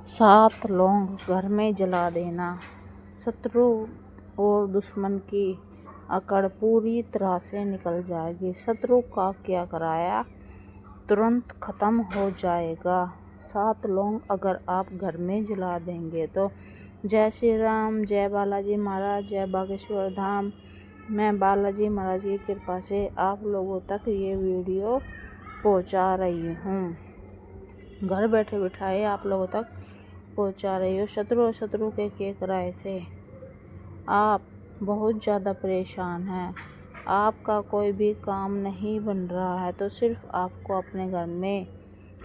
7 लौंग घर में जला देना। शत्रु और दुश्मन की अकड़ पूरी तरह से निकल जाएगी। शत्रु का क्या कराया तुरंत खत्म हो जाएगा। 7 लौंग अगर आप घर में जला देंगे तो जय श्री राम, जय बालाजी महाराज, जय बागेश्वर धाम। मैं बालाजी महाराज की कृपा से आप लोगों तक ये वीडियो पहुंचा रही हूँ। घर बैठे बिठाए आप लोगों तक पहुंचा रही हो। शत्रु के किराए से आप बहुत ज़्यादा परेशान हैं। आपका कोई भी काम नहीं बन रहा है तो सिर्फ आपको अपने घर में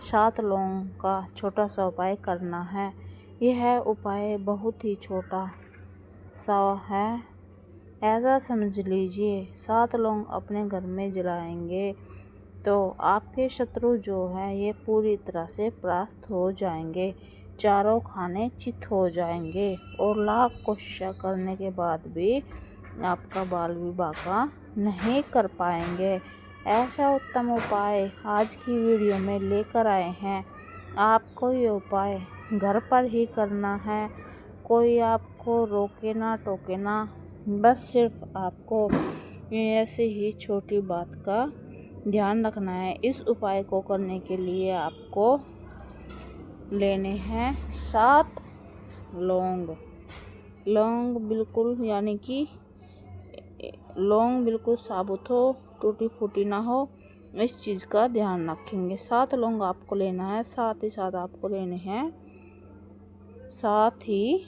7 लौंग का छोटा सा उपाय करना है। यह उपाय बहुत ही छोटा सा है, ऐसा समझ लीजिए। 7 लौंग अपने घर में जलाएंगे तो आपके शत्रु जो है ये पूरी तरह से परास्त हो जाएंगे, चारों खाने चित हो जाएंगे और लाख कोशिशें करने के बाद भी आपका बाल विवाह नहीं कर पाएंगे। ऐसा उत्तम उपाय आज की वीडियो में लेकर आए हैं। आपको ये उपाय घर पर ही करना है, कोई आपको रोके ना टोके ना। बस सिर्फ आपको ऐसे ही छोटी बात का ध्यान रखना है। इस उपाय को करने के लिए आपको लेने हैं 7 लौंग। लौंग बिल्कुल यानी कि लौंग बिल्कुल साबुत हो, टूटी फूटी ना हो, इस चीज़ का ध्यान रखेंगे। 7 लौंग आपको लेना है। साथ ही साथ आपको लेने हैं साथ ही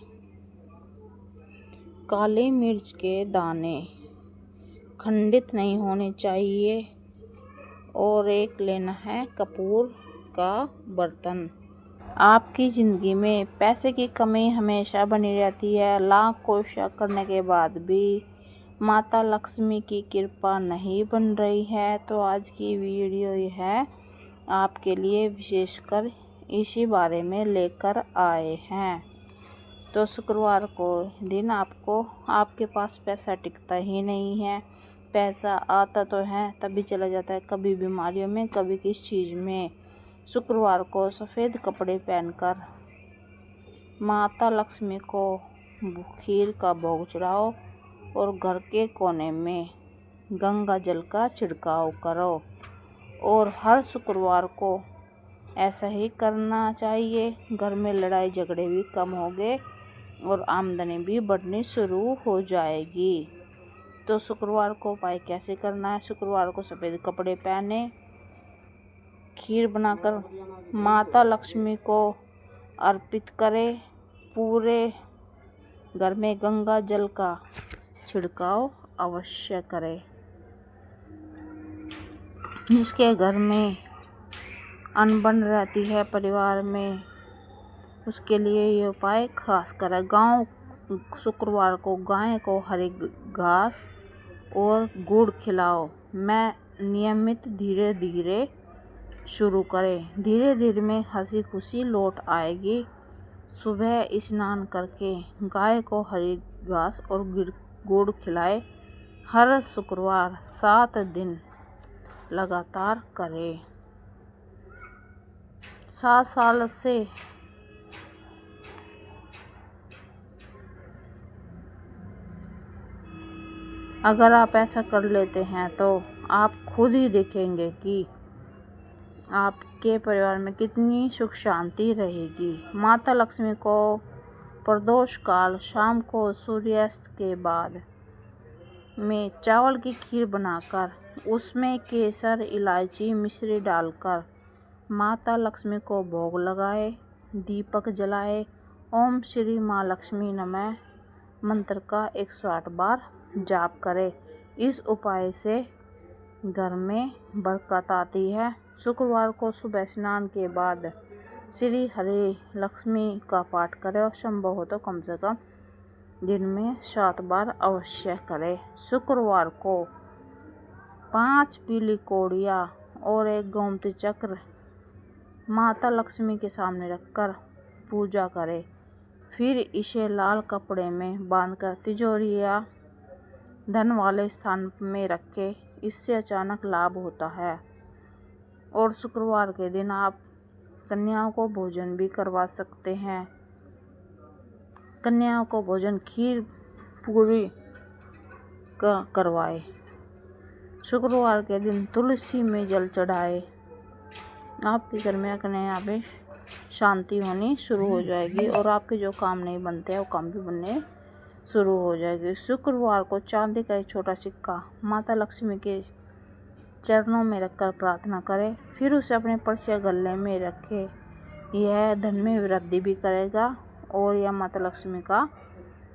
काली मिर्च के दाने, खंडित नहीं होने चाहिए। और एक लेना है कपूर का बर्तन। आपकी ज़िंदगी में पैसे की कमी हमेशा बनी रहती है। लाख कोशिश करने के बाद भी माता लक्ष्मी की कृपा नहीं बन रही है तो आज की वीडियो यह आपके लिए विशेषकर इसी बारे में लेकर आए हैं। तो शुक्रवार को दिन आपको आपके पास पैसा टिकता ही नहीं है। पैसा आता तो है तभी चला जाता है, कभी बीमारियों में, कभी किस चीज़ में। शुक्रवार को सफ़ेद कपड़े पहनकर माता लक्ष्मी को खीर का भोग चढ़ाओ और घर के कोने में गंगा जल का छिड़काव करो। और हर शुक्रवार को ऐसा ही करना चाहिए। घर में लड़ाई झगड़े भी कम होंगे और आमदनी भी बढ़नी शुरू हो जाएगी। तो शुक्रवार को उपाय कैसे करना है? शुक्रवार को सफ़ेद कपड़े पहने, खीर बनाकर माता लक्ष्मी को अर्पित करें, पूरे घर में गंगा जल का छिड़काव अवश्य करें। जिसके घर में अनबन रहती है परिवार में, उसके लिए ये उपाय खास करें। शुक्रवार को गाय को हरी घास और गुड़ खिलाओ। मैं नियमित धीरे धीरे शुरू करें, धीरे धीरे में हंसी खुशी लौट आएगी। सुबह स्नान करके गाय को हरी घास और गुड़ खिलाए। हर शुक्रवार 7 दिन लगातार करें। 7 साल से अगर आप ऐसा कर लेते हैं तो आप खुद ही देखेंगे कि आपके परिवार में कितनी सुख शांति रहेगी। माता लक्ष्मी को प्रदोष काल शाम को सूर्यास्त के बाद में चावल की खीर बनाकर उसमें केसर, इलायची, मिश्री डालकर माता लक्ष्मी को भोग लगाए, दीपक जलाए। ओम श्री माँ लक्ष्मी नमः मंत्र का 108 बार जाप करें। इस उपाय से घर में बरकत आती है। शुक्रवार को सुबह स्नान के बाद श्री हरे लक्ष्मी का पाठ करें और संभव हो तो कम से कम दिन में 7 बार अवश्य करें। शुक्रवार को 5 पीली कौड़ियाँ और एक गोमती चक्र माता लक्ष्मी के सामने रखकर पूजा करें। फिर इसे लाल कपड़े में बांधकर तिजोरी या धन वाले स्थान में रखें। इससे अचानक लाभ होता है। और शुक्रवार के दिन आप कन्याओं को भोजन भी करवा सकते हैं। कन्याओं को भोजन खीर पूरी का करवाए। शुक्रवार के दिन तुलसी में जल चढ़ाए। आपके घर में कन्या पे शांति होनी शुरू हो जाएगी और आपके जो काम नहीं बनते हैं वो काम भी बनने शुरू हो जाएगी। शुक्रवार को चांदी का एक छोटा सिक्का माता लक्ष्मी के चरणों में रखकर प्रार्थना करें, फिर उसे अपने पर्स या गले में रखें। यह धन में वृद्धि भी करेगा और यह माता लक्ष्मी का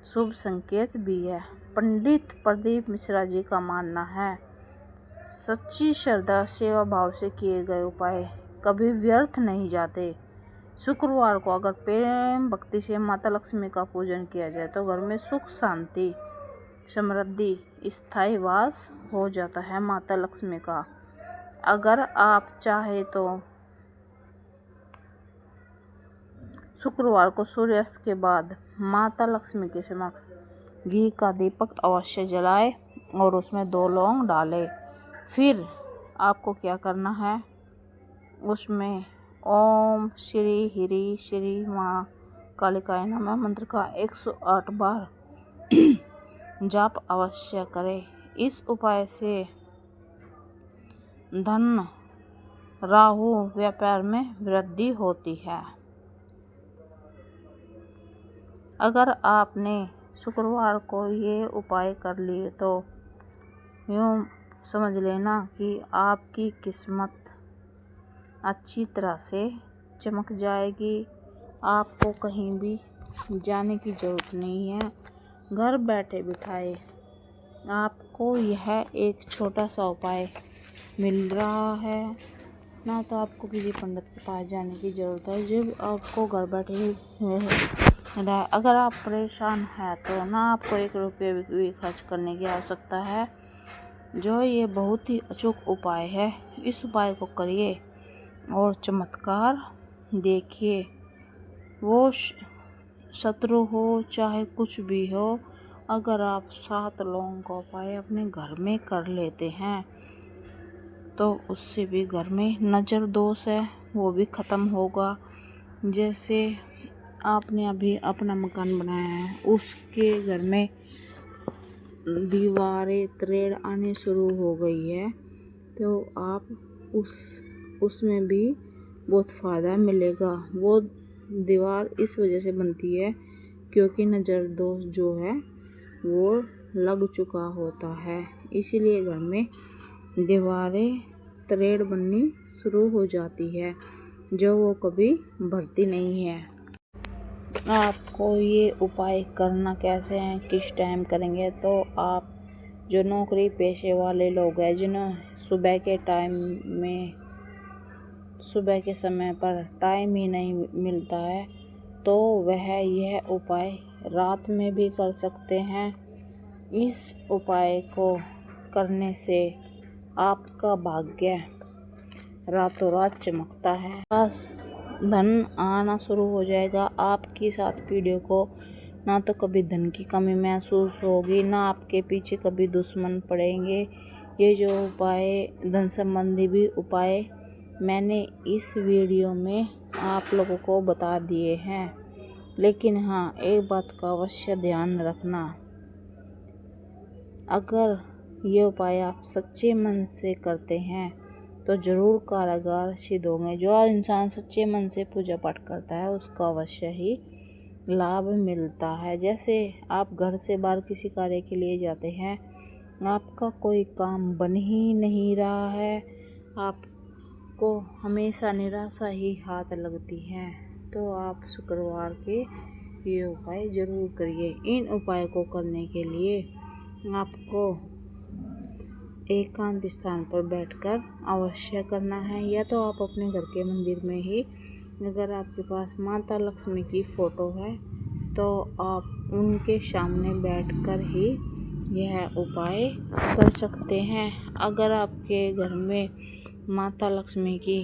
शुभ संकेत भी है। पंडित प्रदीप मिश्रा जी का मानना है, सच्ची श्रद्धा सेवा भाव से किए गए उपाय कभी व्यर्थ नहीं जाते। शुक्रवार को अगर प्रेम भक्ति से माता लक्ष्मी का पूजन किया जाए तो घर में सुख शांति समृद्धि स्थायी वास हो जाता है माता लक्ष्मी का। अगर आप चाहे तो शुक्रवार को सूर्यास्त के बाद माता लक्ष्मी के समक्ष घी का दीपक अवश्य जलाए और उसमें 2 लौंग डालें। फिर आपको क्या करना है, उसमें ओम श्री ह्रीं श्री माँ कालिकाय नमः मंत्र का 108 बार जाप अवश्य करें। इस उपाय से धन राहु व्यापार में वृद्धि होती है। अगर आपने शुक्रवार को ये उपाय कर लिए तो यूँ समझ लेना कि आपकी किस्मत अच्छी तरह से चमक जाएगी। आपको कहीं भी जाने की ज़रूरत नहीं है। घर बैठे बिठाए आपको यह एक छोटा सा उपाय मिल रहा है। ना तो आपको किसी पंडित के पास जाने की ज़रूरत है, जो आपको घर बैठे ही रहा। अगर आप परेशान हैं तो ना आपको 1 रुपये भी खर्च करने की आवश्यकता है। जो ये बहुत ही अचूक उपाय है, इस उपाय को करिए और चमत्कार देखिए। वो शत्रु हो चाहे कुछ भी हो, अगर आप 7 लौंग का उपाय अपने घर में कर लेते हैं तो उससे भी घर में नज़र दोष है वो भी ख़त्म होगा। जैसे आपने अभी अपना मकान बनाया है, उसके घर में दीवारें तरेड़ आने शुरू हो गई है तो आप उसमें भी बहुत फ़ायदा मिलेगा। वो दीवार इस वजह से बनती है क्योंकि नज़र दोष जो है वो लग चुका होता है, इसीलिए घर में दीवारें तरेड़ बननी शुरू हो जाती है जो वो कभी भरती नहीं है। आपको ये उपाय करना कैसे हैं, किस टाइम करेंगे, तो आप जो नौकरी पेशे वाले लोग हैं जिन्हें सुबह के समय पर टाइम ही नहीं मिलता है तो वह यह उपाय रात में भी कर सकते हैं। इस उपाय को करने से आपका भाग्य रातों रात चमकता है, बस धन आना शुरू हो जाएगा। आपकी 7 पीढ़ियों को ना तो कभी धन की कमी महसूस होगी, ना आपके पीछे कभी दुश्मन पड़ेंगे। ये जो उपाय धन संबंधी भी उपाय मैंने इस वीडियो में आप लोगों को बता दिए हैं, लेकिन हाँ एक बात का अवश्य ध्यान रखना, अगर ये उपाय आप सच्चे मन से करते हैं तो ज़रूर कारागार सिद्ध होंगे। जो इंसान सच्चे मन से पूजा पाठ करता है उसको अवश्य ही लाभ मिलता है। जैसे आप घर से बाहर किसी कार्य के लिए जाते हैं, आपका कोई काम बन ही नहीं रहा है, आपको हमेशा निराशा ही हाथ लगती है, तो आप शुक्रवार के ये उपाय ज़रूर करिए। इन उपाय को करने के लिए आपको एकांत स्थान पर बैठकर अवश्य करना है, या तो आप अपने घर के मंदिर में ही, अगर आपके पास माता लक्ष्मी की फ़ोटो है तो आप उनके सामने बैठकर ही यह उपाय कर सकते हैं। अगर आपके घर में माता लक्ष्मी की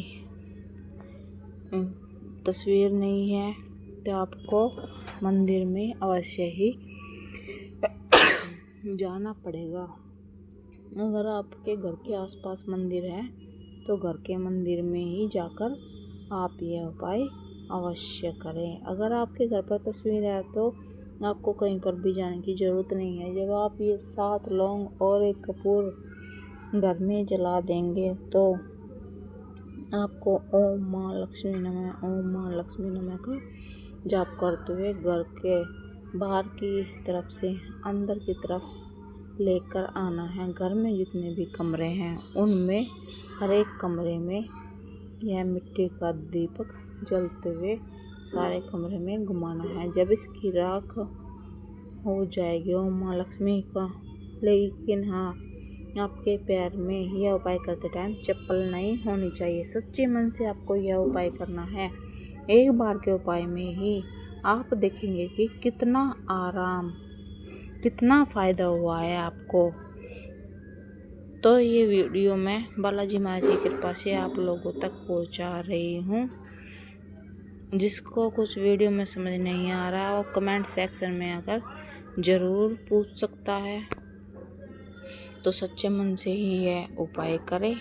तस्वीर नहीं है तो आपको मंदिर में अवश्य ही जाना पड़ेगा। अगर आपके घर के आसपास मंदिर है तो घर के मंदिर में ही जाकर आप यह उपाय अवश्य करें। अगर आपके घर पर तस्वीर है तो आपको कहीं पर भी जाने की ज़रूरत नहीं है। जब आप ये 7 लौंग और 1 कपूर घर में जला देंगे तो आपको ओम माँ लक्ष्मी नमः, ओम माँ लक्ष्मी नमः का जाप करते हुए घर के बाहर की तरफ से अंदर की तरफ लेकर आना है। घर में जितने भी कमरे हैं उनमें हर एक कमरे में यह मिट्टी का दीपक जलते हुए सारे कमरे में घुमाना है। जब इसकी राख हो जाएगी ओम माँ लक्ष्मी का, लेकिन हाँ, आपके पैर में यह उपाय करते टाइम चप्पल नहीं होनी चाहिए। सच्चे मन से आपको यह उपाय करना है। एक बार के उपाय में ही आप देखेंगे कि कितना आराम, कितना फ़ायदा हुआ है आपको। तो ये वीडियो मैं बालाजी महाराज की कृपा से आप लोगों तक पहुंचा रही हूँ। जिसको कुछ वीडियो में समझ नहीं आ रहा वो कमेंट सेक्शन में आकर ज़रूर पूछ सकता है। तो सच्चे मन से ही यह उपाय करें।